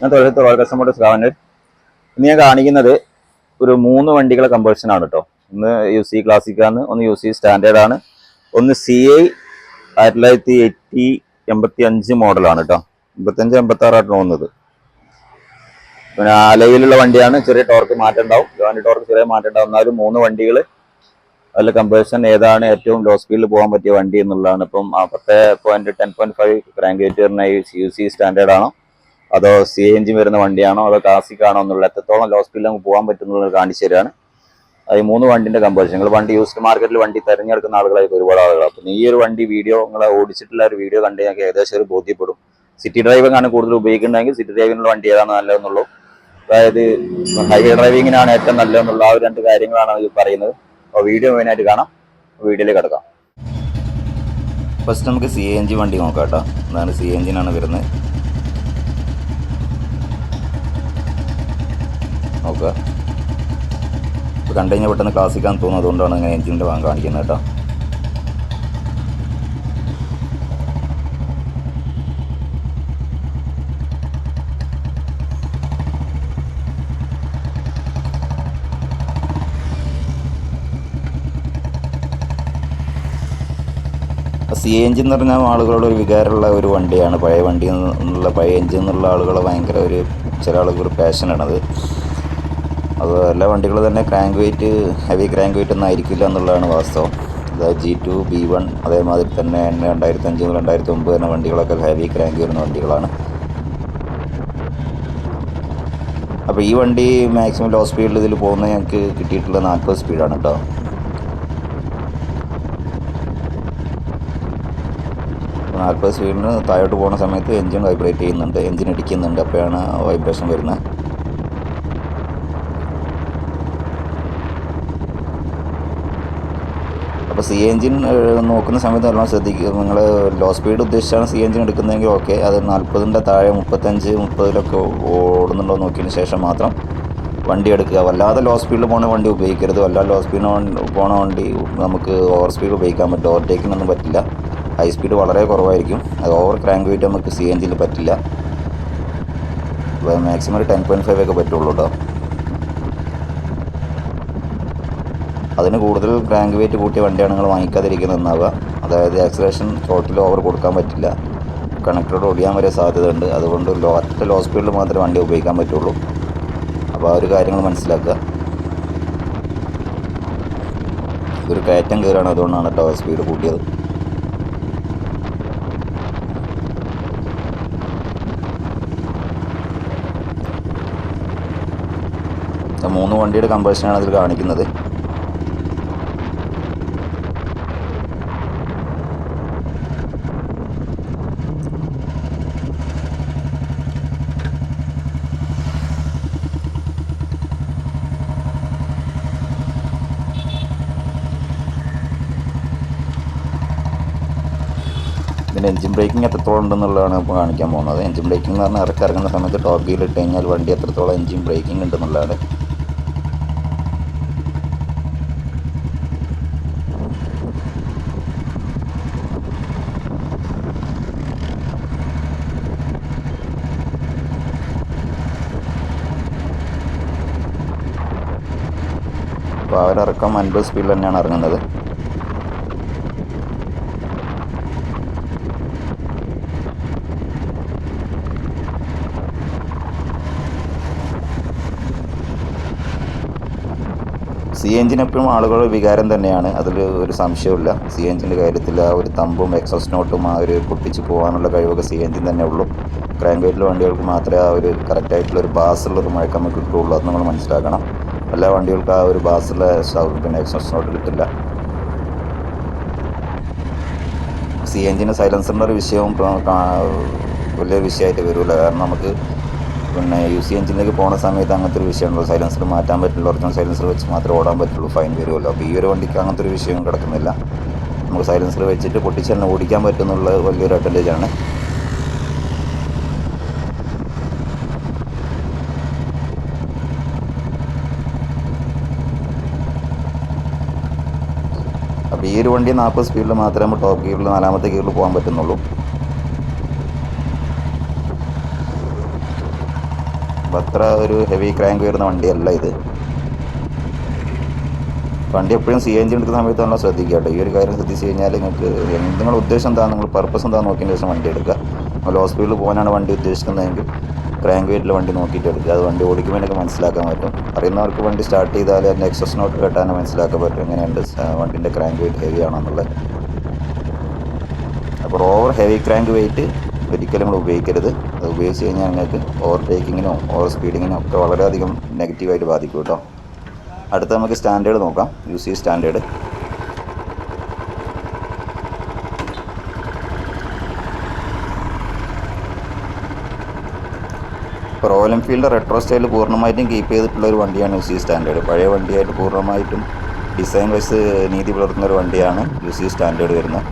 ഞാൻ തൊഴിലത്ത് royal customer സ്കാവനർ. ഇന്ന് ഞാൻ കാണിക്കുന്നത് ഒരു 3 വണ്ടികളെ കമ്പൾഷൻ ആണ് കേട്ടോ. ഒന്ന് യു സി ക്ലാസിക് ആണ്, ഒന്ന് യു സി സ്റ്റാൻഡേർഡ് ആണ്, ഒന്ന് CI 1985 മോഡലാണ് കേട്ടോ. 85-86 ആയിട്ട് തോന്നുന്നത്. പിന്നെ അലവിലുള്ള വണ്ടിയാണ്. ചെറിയ ടോർക്ക് മാറ്റം ഉണ്ടാവും, ജോയിന്റ് ടോർക്ക് ചെറിയ മാറ്റം ഉണ്ടാവും. എന്നാലും 3 വണ്ടികൾ അതിൽ കമ്പൾഷൻ ഏതാണ് ഏറ്റവും ലോ സ്പീഡിൽ പോകാൻ പറ്റിയ വണ്ടി എന്നുള്ളതാണ്. ഇപ്പം 10.5 ക്രാങ്ക് വെയിറ്റ് വരുന്ന യു സി സ്റ്റാൻഡേർഡ് ആണോ, അതോ CI എഞ്ചിൻ വരുന്ന വണ്ടിയാണോ, അതോ ക്ലാസിക് ആണോ എന്നുള്ള എത്രത്തോളം ലോ സ്പീഡിൽ നമുക്ക് പോകാൻ പറ്റുന്നുള്ളത് കാണിച്ചു തരാണ്. അത് 3 വണ്ടിന്റെ കമ്പൾഷൻ. നിങ്ങൾ വണ്ടി യൂസ്ഡ് മാർക്കറ്റിൽ വണ്ടി തിരഞ്ഞെടുക്കുന്ന ആളുകളായിരിക്കും ഒരുപാട് ആളുകൾ. അപ്പം ഈ ഒരു വണ്ടി വീഡിയോ നിങ്ങളെ ഓടിച്ചിട്ടുള്ള ഒരു വീഡിയോ കണ്ട് ഞങ്ങൾക്ക് ഏകദേശം ഒരു ബോധ്യപ്പെടും. സിറ്റി ഡ്രൈവിംഗ് ആണ് കൂടുതൽ ഉപയോഗിക്കുന്നുണ്ടെങ്കിൽ സിറ്റി ഡ്രൈവിങ്ങിനുള്ള വണ്ടി ഏതാണ് നല്ലതെന്നുള്ളൂ. അതായത് ഹൈവേ ഡ്രൈവിങ്ങിനാണ് ഏറ്റവും നല്ലതെന്നുള്ള ആ 2 കാര്യങ്ങളാണ് അത് പറയുന്നത്. അപ്പോൾ വീഡിയോ മെയിനായിട്ട് കാണാം. വീഡിയോയിലേക്ക് കിടക്കാം. ഫസ്റ്റ് നമുക്ക് CI എഞ്ചിൻ വണ്ടി നോക്കാം കേട്ടോ. അതാണ് CI എഞ്ചിനാണ് വരുന്നത്. നോക്കുക, ഇപ്പോൾ കണ്ടു കഴിഞ്ഞാൽ പെട്ടെന്ന് ക്ലാസിക്കാന്ന് തോന്നുന്നു. അതുകൊണ്ടാണ് ഇങ്ങനെ എഞ്ചിൻ്റെ ഭാഗം കാണിക്കുന്നത് കേട്ടോ. CI എഞ്ചിൻ എന്ന് പറഞ്ഞാൽ ആളുകളുടെ ഒരു വികാരമുള്ള ഒരു വണ്ടിയാണ്. പഴയ വണ്ടി എന്നുള്ള പഴയ എഞ്ചിൻ എന്നുള്ള ആളുകളെ ഭയങ്കര ഒരു ചില ആളുകൾ ഒരു പാഷനാണത്. അത് എല്ലാ വണ്ടികളും തന്നെ crank weight heavy crank weight ഒന്നും ആയിരിക്കില്ല എന്നുള്ളതാണ് വാസ്തവം. അതായത് G2, B1 അതേമാതിരി തന്നെ 2005 മുതൽ 2009 വരുന്ന വണ്ടികളൊക്കെ ഹെവി ക്രാങ്ക് വരുന്ന വണ്ടികളാണ്. അപ്പോൾ ഈ വണ്ടി മാക്സിമം ലോ സ്പീഡിൽ ഇതിൽ പോകുന്നത് ഞങ്ങൾക്ക് കിട്ടിയിട്ടുള്ള 40 സ്പീഡാണ് കേട്ടോ. സ്പീഡിന് താഴോട്ട് പോകുന്ന സമയത്ത് എൻജിൻ വൈബ്രേറ്റ് ചെയ്യുന്നുണ്ട്, എൻജിൻ ഇടിക്കുന്നുണ്ട്. അപ്പോഴാണ് വൈബ്രേഷൻ വരുന്നത്. അപ്പോൾ CI എഞ്ചിൻ നോക്കുന്ന സമയത്ത് എല്ലാം ശ്രദ്ധിക്കുക. നിങ്ങൾ ലോ സ്പീഡ് ഉദ്ദേശിച്ചാണ് CI എഞ്ചിൻ എടുക്കുന്നതെങ്കിൽ ഓക്കെ, അത് 40ൻ്റെ താഴെ 35-30 ഓടുന്നുണ്ടോ നോക്കിയതിന് ശേഷം മാത്രം വണ്ടി എടുക്കുക. വല്ലാതെ ലോ സ്പീഡിൽ പോകുന്ന വണ്ടി ഉപയോഗിക്കരുത്. വല്ലാതെ ലോ സ്പീഡിൽ പോകുന്ന വണ്ടി നമുക്ക് ഓവർ സ്പീഡ് ഉപയോഗിക്കാൻ പറ്റും. ഓവർടേക്കിനൊന്നും പറ്റില്ല. ഹൈ സ്പീഡ് വളരെ കുറവായിരിക്കും. അത് ഓവർ ക്രാങ്ക് വെയിറ്റ് നമുക്ക് CI എഞ്ചിനിൽ പറ്റില്ല. മാക്സിമം ഒരു 10.5 ഒക്കെ പറ്റുള്ളൂ കേട്ടോ. അതിന് കൂടുതൽ ക്രാങ്ക് വെയിറ്റ് കൂട്ടിയ വണ്ടിയാണ് നിങ്ങൾ വാങ്ങിക്കാതിരിക്കുന്നത് നന്നാവുക. അതായത് ആക്സിലറേഷൻ ടോട്ടൽ ഓവർ കൊടുക്കാൻ പറ്റില്ല, കണക്ടറോട് ഒടിയാൻ വരെ സാധ്യതയുണ്ട്. അതുകൊണ്ട് ഒറ്റ ലോ സ്പീഡിൽ മാത്രമേ വണ്ടി ഉപയോഗിക്കാൻ പറ്റുള്ളൂ. അപ്പോൾ ആ ഒരു കാര്യങ്ങൾ മനസ്സിലാക്കുക. ഇതൊരു കയറ്റം കയറാണ്, അതുകൊണ്ടാണ് കേട്ടോ സ്പീഡ് കൂട്ടിയത്. മൂന്ന് വണ്ടിയുടെ കമ്പൾഷനാണ് അതിൽ കാണിക്കുന്നത്. ഇതിൻ്റെ എഞ്ചിൻ ബ്രേക്കിംഗ് എത്രത്തോളം ഉണ്ടെന്നുള്ളതാണ് ഇപ്പോൾ കാണിക്കാൻ പോകുന്നത്. എഞ്ചിൻ ബ്രേക്കിംഗ് എന്ന് പറഞ്ഞാൽ ഇറങ്ങുന്ന സമയത്ത് ടോപ്പ് ഗിയർ ഇട്ട് കഴിഞ്ഞാൽ വണ്ടി എത്രത്തോളം എഞ്ചിൻ ബ്രേക്കിംഗ് ഉണ്ടെന്നുള്ളതാണ്. അപ്പോൾ അവരിറക്കം 50 സ്പീഡിൽ തന്നെയാണ് ഇറങ്ങുന്നത്. CI എഞ്ചിൻ എപ്പോഴും ആളുകളുടെ വികാരം തന്നെയാണ്, അതിൽ ഒരു സംശയമില്ല. CI എഞ്ചിൻ്റെ കാര്യത്തിൽ ആ ഒരു തമ്പും എക്സോസ്റ്റ് നോട്ടും ആ ഒരു പൊട്ടിച്ച് പോകാനുള്ള കഴിവൊക്കെ CI എഞ്ചിൻ തന്നെ ഉള്ളൂ. ക്രാങ്ക് വെയിറ്റിലെ വണ്ടികൾക്ക് മാത്രമേ ആ ഒരു കറക്റ്റായിട്ടുള്ളൊരു ബാസുള്ളൊരു മഴക്കം നമുക്ക് കിട്ടുള്ളൂ. അത് നമ്മൾ മനസ്സിലാക്കണം. എല്ലാ വണ്ടികൾക്കും ആ ഒരു ബാസുള്ള പിന്നെ എക്സോസ്റ്റ് നോട്ട് കിട്ടില്ല. CI എഞ്ചിൻ്റെ സൈലൻസറിൻ്റെ ഒരു വിഷയവും വലിയൊരു വിഷയമായിട്ട് വരില്ല. കാരണം നമുക്ക് പിന്നെ UC എഞ്ചിനിലേക്ക് പോകുന്ന സമയത്ത് അങ്ങനത്തെ ഒരു വിഷയമുണ്ടല്ലോ, സൈലൻസർ മാറ്റാൻ പറ്റില്ല. ഒറിജിനൽ സൈലൻസർ വെച്ച് മാത്രമേ ഓടാൻ പറ്റുള്ളൂ, ഫൈൻ വരുമല്ലോ. അപ്പോൾ ഈ ഒരു വണ്ടിക്ക് അങ്ങനത്തെ ഒരു വിഷയം കിടക്കുന്നില്ല. നമുക്ക് സൈലൻസർ വെച്ചിട്ട് പൊട്ടിച്ച് തന്നെ ഓടിക്കാൻ പറ്റുന്നുള്ള വലിയൊരു അഡ്വാൻറ്റേജാണ്. അപ്പോൾ ഈ ഒരു വണ്ടി 40 സ്പീഡിൽ മാത്രമേ ടോപ്പ് ഗിയറിൽ 4ാമത്തെ ഗിയറിൽ പോകാൻ പറ്റുന്നുള്ളൂ. അപ്പോൾ അത്ര ഒരു ഹെവി ക്രാങ്ക് വരുന്ന വണ്ടിയല്ല ഇത്. വണ്ടി എപ്പോഴും CNG എടുക്കുന്ന സമയത്ത് നമ്മൾ ശ്രദ്ധിക്കുക കേട്ടോ. ഈ ഒരു കാര്യം ശ്രദ്ധിച്ച് കഴിഞ്ഞാൽ നിങ്ങൾക്ക് നിങ്ങളുടെ ഉദ്ദേശം എന്താണെന്ന്, നിങ്ങൾ പർപ്പസ് എന്താണെന്ന് നോക്കിയതിന് ശേഷം വണ്ടി എടുക്കുക. നമ്മൾ ഹോസ്പിറ്റലിൽ പോകാനാണ് വണ്ടി ഉദ്ദേശിക്കുന്നതെങ്കിൽ ക്രാങ്ക് വെയിറ്റിൽ വണ്ടി നോക്കിയിട്ട് എടുക്കുക. അത് വണ്ടി ഓടിക്കുമ്പോൾ എനിക്ക് മനസ്സിലാക്കാൻ പറ്റും. അറിയുന്നവർക്ക് വണ്ടി സ്റ്റാർട്ട് ചെയ്താൽ അതിൻ്റെ എക്സസ് നോട്ട് കേട്ടാൽ മനസ്സിലാക്കാൻ പറ്റും എങ്ങനെയുണ്ട് വണ്ടിൻ്റെ ക്രാങ്ക് വെയിറ്റ് ഹെവി ആണെന്നുള്ളത്. അപ്പോൾ ഓവർ ഹെവി ക്രാങ്ക് വെയിറ്റ് ഒരിക്കലും നമ്മൾ ഉപയോഗിക്കരുത്. അത് ഉപയോഗിച്ച് കഴിഞ്ഞാൽ നിങ്ങൾക്ക് ഓവർടേക്കിങ്ങിനോ ഓവർ സ്പീഡിങ്ങിനോ ഒക്കെ വളരെയധികം നെഗറ്റീവായിട്ട് ബാധിക്കും കേട്ടോ. അടുത്ത നമുക്ക് സ്റ്റാൻഡേർഡ് നോക്കാം. UC standard. ഇപ്പോൾ റോയൽ എൻഫീൽഡ് റെട്രോ സ്റ്റൈൽ പൂർണ്ണമായിട്ടും കീപ്പ് ചെയ്തിട്ടുള്ള ഒരു വണ്ടിയാണ് UC സ്റ്റാൻഡേർഡ്. പഴയ വണ്ടിയായിട്ട് പൂർണ്ണമായിട്ടും ഡിസൈൻ വൈസ് നീതി പുലർത്തുന്ന ഒരു വണ്ടിയാണ് UC സ്റ്റാൻഡേർഡ് വരുന്നത്.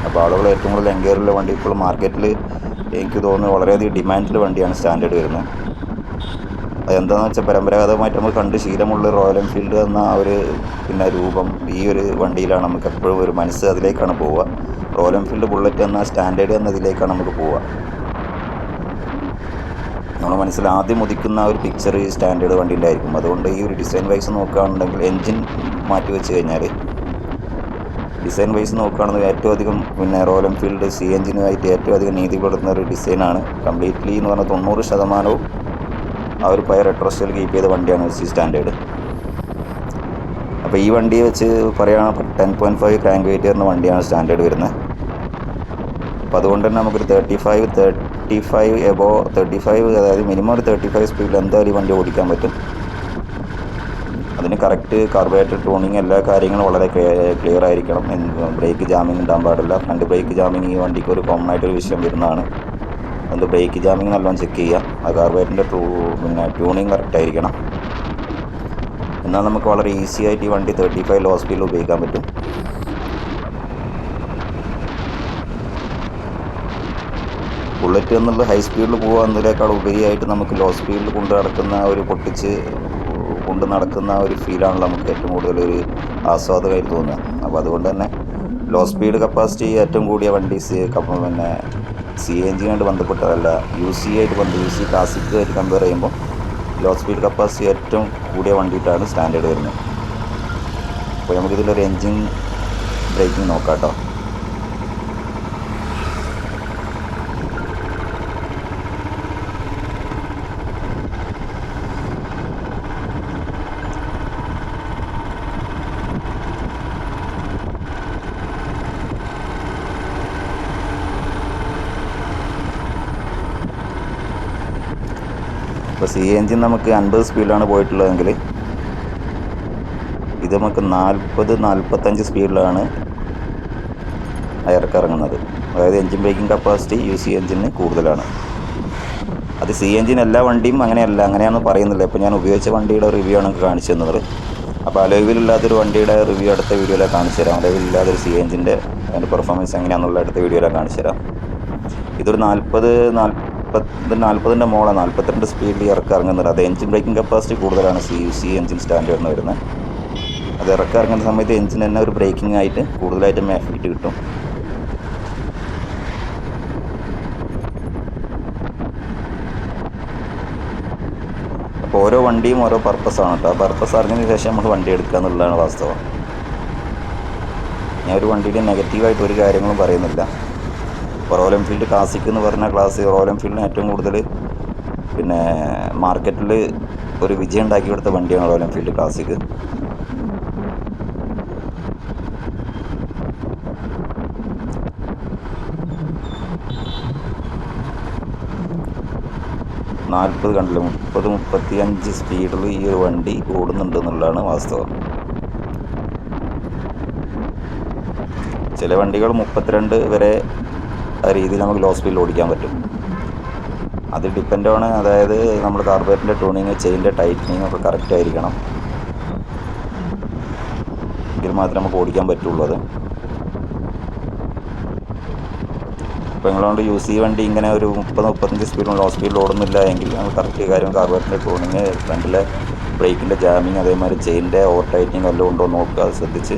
അപ്പോൾ ആളുകൾ ഏറ്റവും കൂടുതൽ എൻക്വയറിയുള്ള വണ്ടി ഇപ്പോൾ മാർക്കറ്റിൽ എനിക്ക് തോന്നുന്നു വളരെയധികം ഡിമാൻഡിൽ വണ്ടിയാണ് സ്റ്റാൻഡേർഡ് വരുന്നത്. അതെന്താണെന്ന് വെച്ചാൽ പരമ്പരാഗതമായിട്ട് നമുക്ക് കണ്ട് ശീലമുള്ള റോയൽ എൻഫീൽഡ് എന്ന ഒരു രൂപം ഈ ഒരു വണ്ടിയിലാണ് നമുക്ക് എപ്പോഴും ഒരു മനസ്സ് അതിലേക്കാണ് പോവുക. റോയൽ എൻഫീൽഡ് ബുള്ളറ്റ് എന്ന സ്റ്റാൻഡേർഡ് എന്നതിലേക്കാണ് നമുക്ക് പോവുക. നമ്മുടെ മനസ്സിൽ ആദ്യം ഉദിക്കുന്ന ഒരു പിക്ചർ ഈ സ്റ്റാൻഡേർഡ് വണ്ടീൻ്റെ ആയിരിക്കും. അതുകൊണ്ട് ഈ ഒരു ഡിസൈൻ വൈസ് നോക്കുകയാണെന്നുണ്ടെങ്കിൽ എൻജിൻ മാറ്റി വെച്ച് കഴിഞ്ഞാൽ ഡിസൈൻ വൈസ് നോക്കുകയാണെന്നുണ്ടെങ്കിൽ ഏറ്റവും അധികം റോയൽ എൻഫീൽഡ് CNGനുമായിട്ട് ഏറ്റവും അധികം നീതി പുലർത്തുന്ന ഒരു ഡിസൈനാണ്. കംപ്ലീറ്റ്ലി എന്ന് പറഞ്ഞാൽ 90% ആ ഒരു പഴയ റെട്രോ സ്റ്റൈൽ കീപ്പ് ചെയ്ത വണ്ടിയാണ് UC സ്റ്റാൻഡേർഡ്. അപ്പോൾ ഈ വണ്ടി വെച്ച് പറയുകയാണെങ്കിൽ 10.5 ക്രാങ്ക് വെയിറ്റ് വരുന്ന വണ്ടിയാണ് സ്റ്റാൻഡേർഡ് വരുന്നത്. അപ്പോൾ അതുകൊണ്ട് തന്നെ നമുക്കൊരു 35 എബോ 35, അതായത് മിനിമം ഒരു 35 സ്പീഡിൽ എന്തായാലും ഈ വണ്ടി ഓടിക്കാൻ പറ്റും. അതിന് കറക്റ്റ് കാർബറേറ്റർ ട്യൂണിങ് എല്ലാ കാര്യങ്ങളും വളരെ ക്ലിയർ ആയിരിക്കണം. ബ്രേക്ക് ജാമിങ് ഉണ്ടാകാൻ പാടില്ല. ഫ്രണ്ട് ബ്രേക്ക് ജാമിങ് ഈ വണ്ടിക്ക് ഒരു കോമൺ ആയിട്ടൊരു വിഷയം വരുന്നതാണ്. അതുകൊണ്ട് ബ്രേക്ക് ജാമിങ് നല്ലോണം ചെക്ക് ചെയ്യുക. ആ കാർബറേറ്ററിൻ്റെ ട്യൂണിങ് കറക്റ്റ് ആയിരിക്കണം. എന്നാൽ നമുക്ക് വളരെ ഈസി ആയിട്ട് ഈ വണ്ടി 35 ലോ സ്പീഡിൽ ഉപയോഗിക്കാൻ പറ്റും. ബുള്ളറ്റ് എന്നുള്ളത് ഹൈ സ്പീഡിൽ പോകുക എന്നതിനേക്കാൾ ഉപരിയായിട്ട് നമുക്ക് ലോ സ്പീഡിൽ കൊണ്ട് നടക്കുന്ന ഒരു കൊണ്ട് നടക്കുന്ന ഒരു ഫീലാണ് നമുക്ക് ഏറ്റവും കൂടുതൽ ഒരു ആസ്വാദകമായിട്ട് തോന്നുക. അപ്പോൾ അതുകൊണ്ട് തന്നെ ലോ സ്പീഡ് കപ്പാസിറ്റി ഏറ്റവും കൂടിയ വണ്ടി CNG ആയിട്ട് ബന്ധപ്പെട്ടതല്ല, UC UC ക്ലാസിക് ആയിട്ട് കമ്പയർ ചെയ്യുമ്പോൾ ലോ സ്പീഡ് കപ്പാസിറ്റി ഏറ്റവും കൂടിയ വണ്ടിയിട്ടാണ് സ്റ്റാൻഡേർഡ് വരുന്നത്. അപ്പോൾ നമുക്കിതിലൊരു എൻജിൻ ബ്രേക്കിംഗ് നോക്കാം കേട്ടോ. ഇപ്പോൾ CNG നമുക്ക് 50 സ്പീഡിലാണ് പോയിട്ടുള്ളതെങ്കിൽ ഇത് നമുക്ക് 40-45 സ്പീഡിലാണ് ഇറക്കുന്നത്. അതായത് എൻജിൻ ബ്രേക്കിംഗ് കപ്പാസിറ്റി UC എൻജിന് കൂടുതലാണ്. അത് CNG എല്ലാ വണ്ടിയും അങ്ങനെയാണെന്ന് പറയുന്നില്ല. ഇപ്പോൾ ഞാൻ ഉപയോഗിച്ച വണ്ടിയുടെ റിവ്യൂ ആണ് കാണിച്ചു തന്നത്. അപ്പോൾ അലോയിലില്ലാത്തൊരു വണ്ടിയുടെ റിവ്യൂ അടുത്ത വീഡിയോയിലാണ് കാണിച്ചു തരാം. അലോയിലില്ലാത്തൊരു CNGൻ്റെ അതിൻ്റെ പെർഫോമൻസ് എങ്ങനെയാണെന്നുള്ള അടുത്ത വീഡിയോയിലാണ് കാണിച്ചു തരാം. ഇതൊരു 40-ൻ്റെ മോളെ 42 സ്പീഡിൽ ഇറങ്ങുന്നത്. അത് എൻജിൻ ബ്രേക്കിംഗ് കപ്പാസിറ്റി കൂടുതലാണ് UC എൻജിൻ സ്റ്റാൻഡേർഡിന് വരുന്നത്. അത് ഇറങ്ങുന്ന സമയത്ത് എൻജിൻ തന്നെ ഒരു ബ്രേക്കിംഗ് ആയിട്ട് കൂടുതലായിട്ടും എഫക്റ്റ് കിട്ടും. അപ്പോൾ ഓരോ വണ്ടിയും ഓരോ പർപ്പസാണ് കേട്ടോ. ആ പർപ്പസ് അറിഞ്ഞതിന് ശേഷം നമ്മൾ വണ്ടി എടുക്കുക എന്നുള്ളതാണ് വാസ്തവം. ഞാൻ ഒരു വണ്ടിയുടെ നെഗറ്റീവായിട്ട് ഒരു കാര്യങ്ങളും പറയുന്നില്ല. റോയൽ എൻഫീൽഡ് ക്ലാസിക് എന്ന് പറഞ്ഞ റോയൽ എൻഫീൽഡിന് ഏറ്റവും കൂടുതൽ മാർക്കറ്റിൽ ഒരു വിജയം ഉണ്ടാക്കി കൊടുത്ത വണ്ടിയാണ് റോയൽ എൻഫീൽഡ് ക്ലാസിക്. കണ്ടില്ല 30-35 സ്പീഡിൽ ഈ ഒരു വണ്ടി ഓടുന്നുണ്ട് എന്നുള്ളതാണ് വാസ്തവം. ചില വണ്ടികൾ 32 വരെ ആ രീതിയിൽ നമുക്ക് ലോ സ്പീഡിൽ ഓടിക്കാൻ പറ്റും. അത് ഡിപ്പെൻഡാണ്. അതായത് നമ്മൾ കാർബറേറ്ററിൻ്റെ ട്യൂണിങ്, ചെയിൻ്റെ ടൈറ്റനിങ് ഒക്കെ കറക്റ്റ് ആയിരിക്കണം. എങ്കിൽ മാത്രമേ നമുക്ക് ഓടിക്കാൻ പറ്റുള്ളൂ. അത് ഇപ്പോൾ നിങ്ങളുകൊണ്ട് UC വണ്ടി ഇങ്ങനെ ഒരു 30-35 സ്പീഡിൽ ലോ സ്പീഡിൽ ഓടുന്നില്ല എങ്കിൽ നമ്മൾ കറക്റ്റ് കാര്യം കാർബറേറ്ററിൻ്റെ ട്യൂണിങ്, ഫ്രണ്ടിലെ ബ്രേക്കിൻ്റെ ജാമിങ്, അതേമാതിരി ചെയിൻ്റെ ഓവർ ടൈറ്റനിങ് എല്ലാം ഉണ്ടോ നോക്കുക. അത് ശ്രദ്ധിച്ച്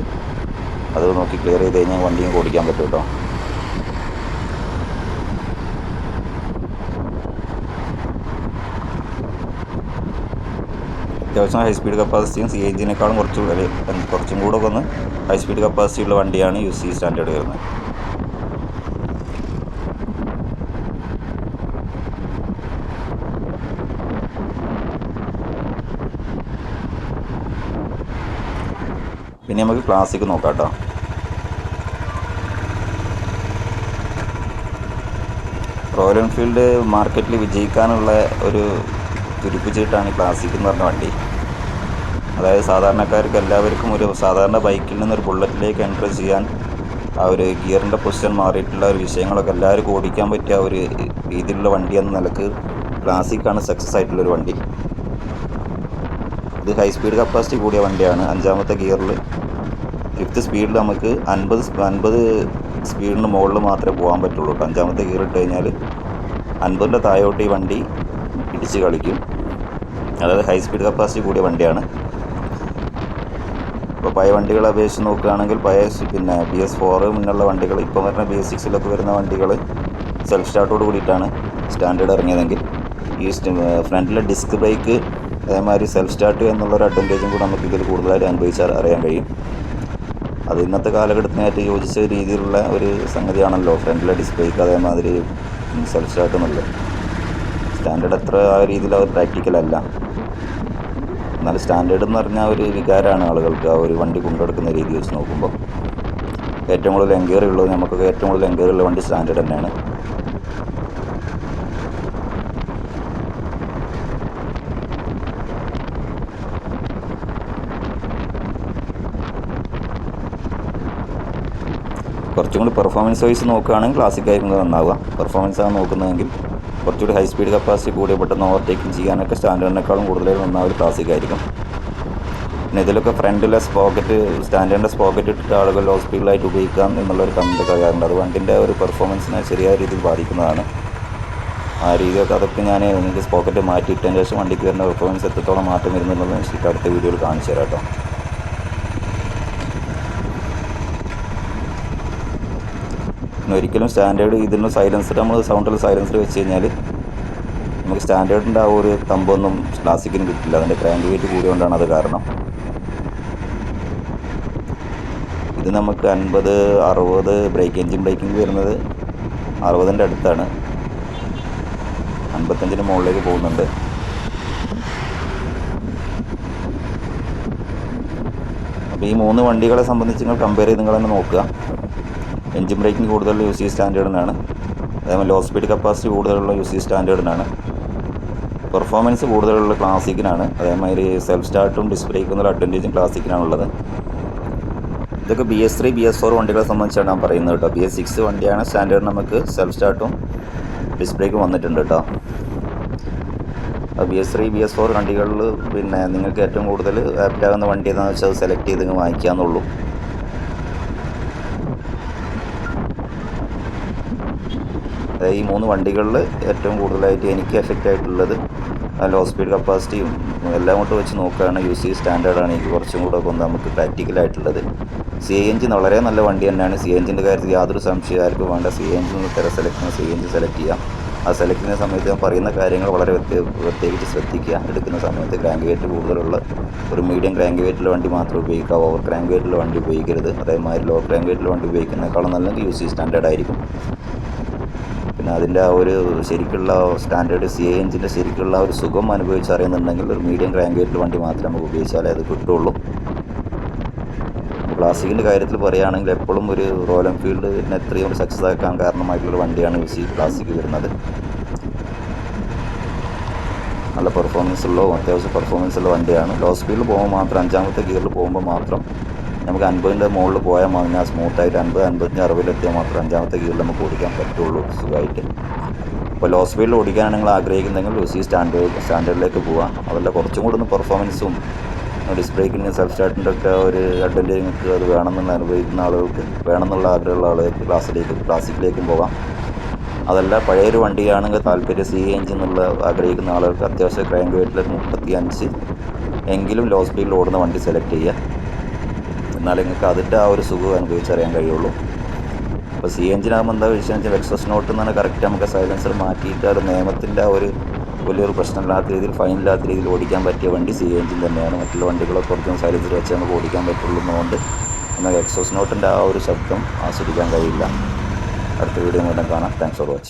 അത് നോക്കി ക്ലിയർ ചെയ്ത് കഴിഞ്ഞാൽ വണ്ടിയും ഓടിക്കാൻ പറ്റും കേട്ടോ. അത്യാവശ്യം ഹൈ സ്പീഡ് കപ്പാസിറ്റിയും സി എൻ ജിനേക്കാളും കുറച്ചും കൂടെ ഒന്ന് ഹൈ സ്പീഡ് കപ്പാസിറ്റി ഉള്ള വണ്ടിയാണ് UC സ്റ്റാൻഡേർഡ് വരുന്നത്. പിന്നെ നമുക്ക് ക്ലാസിക് നോക്കാം കേട്ടോ. റോയൽ എൻഫീൽഡ് മാർക്കറ്റിൽ വിജയിക്കാനുള്ള ഒരു തുരുപ്പ് ചീട്ടാണ് ക്ലാസിക് എന്ന് പറഞ്ഞ വണ്ടി. അതായത് സാധാരണക്കാർക്ക് എല്ലാവർക്കും ഒരു സാധാരണ ബൈക്കിൽ നിന്നൊരു ബുള്ളറ്റിലേക്ക് എൻ്റർ ചെയ്യാൻ ആ ഒരു ഗിയറിൻ്റെ പൊസിഷൻ മാറിയിട്ടുള്ള ഒരു വിഷയങ്ങളൊക്കെ എല്ലാവർക്കും ഓടിക്കാൻ പറ്റിയ ഒരു രീതിയിലുള്ള വണ്ടി എന്ന നിലക്ക് ക്ലാസിക്കാണ് സക്സസ് ആയിട്ടുള്ളൊരു വണ്ടി. ഇത് ഹൈ സ്പീഡ് കപ്പാസിറ്റി കൂടിയ വണ്ടിയാണ്. 5ാമത്തെ ഗിയറിൽ 5th സ്പീഡിൽ നമുക്ക് 50 സ്പീഡിന് മുകളിൽ മാത്രമേ പോകാൻ പറ്റുള്ളൂ. 5ാമത്തെ ഗിയർ ഇട്ട് കഴിഞ്ഞാൽ 50ൻ്റെ താഴോട്ട് ഈ വണ്ടി ഇടിച്ച് കളിക്കും. അതായത് ഹൈ സ്പീഡ് കപ്പാസിറ്റി കൂടിയ വണ്ടിയാണ്. ഇപ്പോൾ പഴയ വണ്ടികളെ അപേക്ഷിച്ച് നോക്കുകയാണെങ്കിൽ പിന്നെ BS4 മുന്നുള്ള വണ്ടികൾ, ഇപ്പോൾ വരുന്ന BS6 വരുന്ന വണ്ടികൾ സെൽഫ് സ്റ്റാർട്ടോട് കൂടിയിട്ടാണ് സ്റ്റാൻഡേർഡ് ഇറങ്ങിയതെങ്കിൽ ഈ ഫ്രണ്ടിലെ ഡിസ്ക് ബ്രേക്ക് അതേമാതിരി സെൽഫ് സ്റ്റാർട്ട് എന്നുള്ളൊരു അഡ്വാൻറ്റേജും കൂടെ നമുക്ക് ഇതിൽ കൂടുതലായിട്ട് അനുഭവിച്ചാൽ അറിയാൻ കഴിയും. അത് ഇന്നത്തെ കാലഘട്ടത്തിനായിട്ട് യോജിച്ച രീതിയിലുള്ള ഒരു സംഗതിയാണല്ലോ ഫ്രണ്ടിലെ ഡിസ്ക് ബ്രേക്ക് അതേമാതിരി സെൽഫ് സ്റ്റാർട്ട് എന്നുള്ളത്. സ്റ്റാൻഡേർഡ് അത്ര ആ രീതിയിൽ അത് പ്രാക്ടിക്കലല്ല. എന്നാൽ സ്റ്റാൻഡേർഡ് എന്ന് പറഞ്ഞാൽ ഒരു വികാരമാണ് ആളുകൾക്ക് ആ ഒരു വണ്ടി കൊണ്ടെടുക്കുന്ന രീതി വെച്ച് നോക്കുമ്പോൾ. ഏറ്റവും കൂടുതൽ എൻക്വയറി ഉള്ളത് നമുക്കൊക്കെ ഏറ്റവും കൂടുതൽ എൻക്വയറി ഉള്ള വണ്ടി സ്റ്റാൻഡേർഡ് തന്നെയാണ്. കുറച്ചും കൂടി പെർഫോമൻസ് വൈസ് നോക്കുകയാണെങ്കിൽ ക്ലാസിക് ആയിരിക്കും നന്നാവുക. പെർഫോമൻസാണ് നോക്കുന്നതെങ്കിൽ കുറച്ചുകൂടി ഹൈ സ്പീഡ് കപ്പാസിറ്റി കൂടി പെട്ടെന്ന് ഓവർടേക്കിംഗ് ചെയ്യാനൊക്കെ സ്റ്റാൻഡേർഡിനേക്കാളും കൂടുതലായിട്ട് നന്നാവും ക്ലാസിക് ആയിരിക്കും. പിന്നെ ഇതിലൊക്കെ ഫ്രണ്ടിലെ സ്റ്റാൻഡേർഡിൻ്റെ സ്പോക്കറ്റ് ഇട്ടിട്ട് ആളുകൾ ലോ സ്പീഡിലായിട്ട് ഉപയോഗിക്കാം എന്നുള്ളൊരു കമൻറ്റ് കഴിയാറുണ്ട്. അത് വണ്ടിൻ്റെ ഒരു പെർഫോമൻസിനെ ശരിയായ രീതിയിൽ ബാധിക്കുന്നതാണ്. ആ രീതിയൊക്കെ അതൊക്കെ ഞാൻ നിങ്ങൾക്ക് സ്പോക്കറ്റ് മാറ്റിയിട്ടതിന് ശേഷം വണ്ടിക്ക് വരുന്ന പെർഫോമൻസ് എത്രത്തോളം മാറ്റം വരുന്നുള്ളത് എനിക്ക് അടുത്ത വീഡിയോയിൽ കാണിച്ചു തരാം കേട്ടോ. ഒരിക്കലും സ്റ്റാൻഡേർഡ് ഇതിന് സൈലൻസർ നമ്മൾ സൗണ്ടിൽ സൈലൻസർ വെച്ച് കഴിഞ്ഞാൽ നമുക്ക് സ്റ്റാൻഡേർഡിൻ്റെ ആ ഒരു തമ്പൊന്നും ക്ലാസിക്കിന് കിട്ടില്ല. അതിൻ്റെ ക്രാങ്ക് വെയിറ്റ് കൂടിയോണ്ടാണ് അത് കാരണം. ഇത് നമുക്ക് 50-60 എൻജിൻ ബ്രേക്കിംഗ് വരുന്നത് 60ൻ്റെ അടുത്താണ്. 55ന് മുകളിലേക്ക് പോകുന്നുണ്ട്. അപ്പോൾ ഈ 3 വണ്ടികളെ സംബന്ധിച്ച് നിങ്ങൾ കമ്പയർ ചെയ്ത് നിങ്ങൾ തന്നെ നോക്കുക. എൻജിൻ ബ്രേക്കിംഗ് കൂടുതൽ UC സ്റ്റാൻഡേർഡിനാണ്. അതേപോലെ ലോ സ്പീഡ് കപ്പാസിറ്റി കൂടുതലുള്ള UC സ്റ്റാൻഡേർഡിനാണ്. പെർഫോമൻസ് കൂടുതലുള്ള ക്ലാസിക്കിനാണ്. അതേമാതിരി സെൽഫ് സ്റ്റാർട്ടും ഡിസ്ക് ബ്രേക്കും എന്നുള്ള അഡ്വാൻറ്റേജും ക്ലാസിക്കിനാണുള്ളത്. ഇതൊക്കെ BS3 BS4 വണ്ടികളെ സംബന്ധിച്ചാണ് ഞാൻ പറയുന്നത് കേട്ടോ. BS6 വണ്ടിയാണ് സ്റ്റാൻഡേർഡ് നമുക്ക് സെൽഫ് സ്റ്റാർട്ടും ഡിസ്ക് ബ്രേക്കും വന്നിട്ടുണ്ട് കേട്ടോ. BS3 BS4 വണ്ടികളിൽ പിന്നെ നിങ്ങൾക്ക് ഏറ്റവും കൂടുതൽ ആപ്റ്റാകുന്ന വണ്ടി ഏതാണെന്ന് വെച്ചാൽ അത് സെലക്ട് ചെയ്ത് വാങ്ങിക്കാമെന്നുള്ളൂ. ഈ 3 വണ്ടികളിൽ ഏറ്റവും കൂടുതലായിട്ട് എനിക്ക് എഫക്റ്റ് ആയിട്ടുള്ളത് ലോ സ്പീഡ് കപ്പാസിറ്റിയും എല്ലാം കൊണ്ട് വെച്ച് നോക്കുകയാണ് UC സ്റ്റാൻഡേർഡാണ് എനിക്ക് കുറച്ചും കൂടെ ഒന്ന് നമുക്ക് പ്രാക്ടിക്കലായിട്ടുള്ളത്. CNG വളരെ നല്ല വണ്ടി തന്നെയാണ്. CNGൻ്റെ കാര്യത്തിൽ യാതൊരു സംശയം ആർക്കും വേണ്ട. CNG CNG സെലക്ട് ചെയ്യാം. ആ സെലക്ട് ചെയ്യുന്ന സമയത്ത് ഞാൻ പറയുന്ന കാര്യങ്ങൾ വളരെ പ്രത്യേകിച്ച് ശ്രദ്ധിക്കുക. എടുക്കുന്ന സമയത്ത് ക്രാങ്ക് വെയിറ്റ് കൂടുതലുള്ള ഒരു മീഡിയം ക്രാങ്ക് വെയിറ്റുള്ള വണ്ടി മാത്രം ഉപയോഗിക്കുക. ഓവർ ക്രാങ്ക് വെയിറ്റുള്ള വണ്ടി ഉപയോഗിക്കരുത്. അതേമാതിരി ലോ ക്രാങ്ക് വെയിറ്റുള്ള വണ്ടി ഉപയോഗിക്കുന്നതിനേക്കാളും നല്ലത് UC സ്റ്റാൻഡേർഡ് ആയിരിക്കും. പിന്നെ അതിൻ്റെ ആ ഒരു ശരിക്കുള്ള സ്റ്റാൻഡേർഡ് CNGൻ്റെ ശരിക്കുള്ള ഒരു സുഖം അനുഭവിച്ചറിയുന്നുണ്ടെങ്കിൽ ഒരു മീഡിയം ക്രാങ്ക് വെയിറ്റുള്ള വണ്ടി മാത്രം നമുക്ക് ഉപയോഗിച്ചാലേ അത് കിട്ടുള്ളൂ. ക്ലാസിക്കിൻ്റെ കാര്യത്തിൽ പറയുകയാണെങ്കിൽ എപ്പോഴും ഒരു റോയൽ എൻഫീൽഡിനെ എത്രയും ഒരു സക്സസ് ആക്കാൻ കാരണമായിട്ടുള്ളൊരു വണ്ടിയാണ് UC ക്ലാസിക് വരുന്നത്. നല്ല പെർഫോമൻസ് ഉള്ള അത്യാവശ്യം പെർഫോമൻസ് ഉള്ള വണ്ടിയാണ്. ലോ സ്പീഡിൽ പോകുമ്പോൾ മാത്രം 5ാമത്തെ ഗിയറിൽ പോകുമ്പോൾ മാത്രം നമുക്ക് 50ൻ്റെ മുകളിൽ പോയാൽ മതി. സ്മൂത്തായിട്ട് 50-55 എത്തിയാൽ മാത്രം 5ാമത്തെ ഗിയറിൽ നമുക്ക് ഓടിക്കാൻ പറ്റുള്ളൂ സുഖമായിട്ട്. അപ്പോൾ ലോ സ്പീഡിൽ ഓടിക്കാനാണ് നിങ്ങൾ ആഗ്രഹിക്കുന്നതെങ്കിൽ UC സ്റ്റാൻഡേർഡിലേക്ക് പോകാം. അതല്ല കുറച്ചും കൂടി ഒന്ന് പെർഫോമൻസും ഡിസ്ക് ബ്രേക്കിന് സെൽഫ് സ്റ്റാർട്ടിൻ്റെ ഒക്കെ ഒരു അഡ്വാൻറ്റേജ് നിങ്ങൾക്ക് അത് വേണമെന്നുള്ള അനുഭവിക്കുന്ന ആളുകൾക്ക് വേണമെന്നുള്ള ആഗ്രഹമുള്ള ആളുകൾക്ക് ക്ലാസിക്കിലേക്കും പോകാം. അതല്ല പഴയൊരു വണ്ടിയാണെങ്കിൽ താല്പര്യം CNG എന്നുള്ള ആഗ്രഹിക്കുന്ന ആളുകൾക്ക് അത്യാവശ്യം ക്രാങ്ക് വെയിറ്റിൽ 35 എങ്കിലും ലോ സ്പീഡിൽ ഓടുന്ന വണ്ടി സെലക്ട് ചെയ്യുക. എന്നാലും നിങ്ങൾക്ക് അതിൻ്റെ ആ ഒരു സുഖം അനുഭവിച്ചറിയാൻ കഴിയുള്ളൂ. അപ്പോൾ CNG ആകുമ്പോൾ എന്താ വിഷയം വെച്ചാൽ എക്സോസ് നോട്ട് എന്നാണ് കറക്റ്റ് നമുക്ക് സൈലൻസർ മാറ്റിയിട്ട് ആ ഒരു നിയമത്തിൻ്റെ ആ ഒരു വലിയൊരു പ്രശ്നമില്ലാത്ത രീതിയിൽ ഫൈനില്ലാത്ത രീതിയിൽ ഓടിക്കാൻ പറ്റിയ വണ്ടി CNG തന്നെയാണ്. മറ്റുള്ള വണ്ടികളൊക്കെ കുറച്ചും സൈലൻസർ വെച്ച് നമുക്ക് ഓടിക്കാൻ പറ്റുള്ളതുകൊണ്ട് നമുക്ക് എക്സോസ് നോട്ടിൻ്റെ ആ ഒരു ശബ്ദം ആസ്വദിക്കാൻ കഴിയില്ല. അടുത്ത വീഡിയോ വീണ്ടും കാണാം. Thanks for watching.